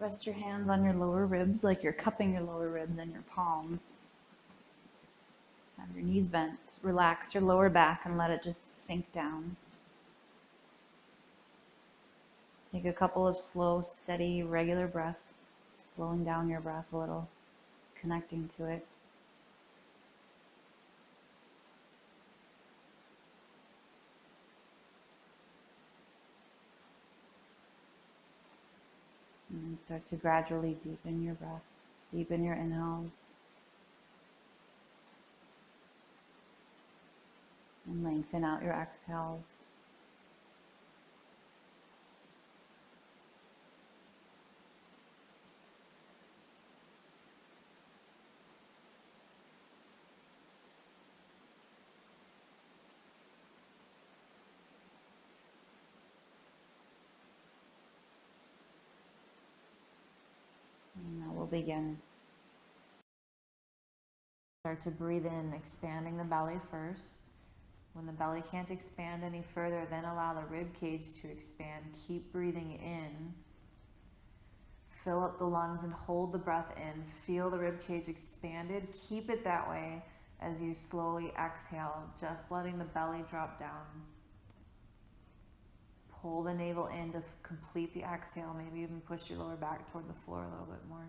Rest your hands on your lower ribs like you're cupping your lower ribs in your palms. Have your knees bent. Relax your lower back and let it just sink down. Take a couple of slow, steady, regular breaths, slowing down your breath a little, connecting to it. And then start to gradually deepen your breath, deepen your inhales, and lengthen out your exhales. And now we'll begin. Start to breathe in, expanding the belly first. When the belly can't expand any further, then allow the rib cage to expand. Keep breathing in. Fill up the lungs and hold the breath in. Feel the rib cage expanded. Keep it that way as you slowly exhale, just letting the belly drop down. Pull the navel in to complete the exhale. Maybe even push your lower back toward the floor a little bit more.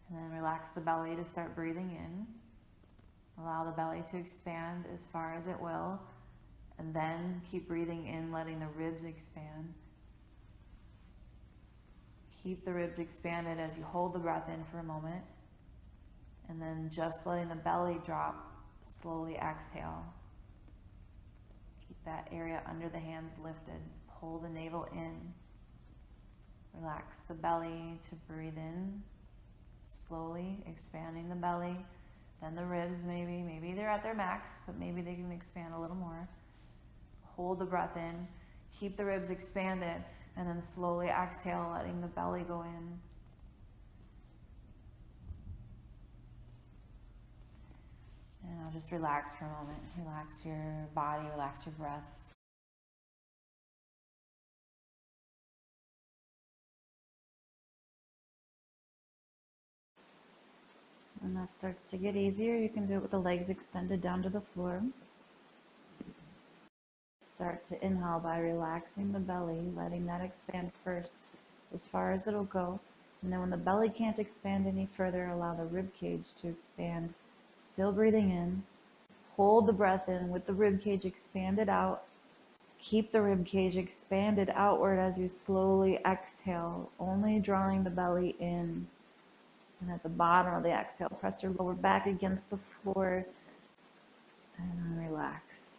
And then relax the belly to start breathing in. Allow the belly to expand as far as it will, and then keep breathing in, letting the ribs expand. Keep the ribs expanded as you hold the breath in for a moment, and then just letting the belly drop, slowly exhale. Keep that area under the hands lifted. Pull the navel in. Relax the belly to breathe in, slowly expanding the belly. Then the ribs, maybe they're at their max, but maybe they can expand a little more. Hold the breath in, keep the ribs expanded, and then slowly exhale, letting the belly go in. And now just relax for a moment. Relax your body, relax your breath. When that starts to get easier, you can do it with the legs extended down to the floor. Start to inhale by relaxing the belly, letting that expand first as far as it'll go. And then when the belly can't expand any further, allow the rib cage to expand. Still breathing in. Hold the breath in with the rib cage expanded out. Keep the rib cage expanded outward as you slowly exhale, only drawing the belly in. And at the bottom of the exhale, press your lower back against the floor and relax.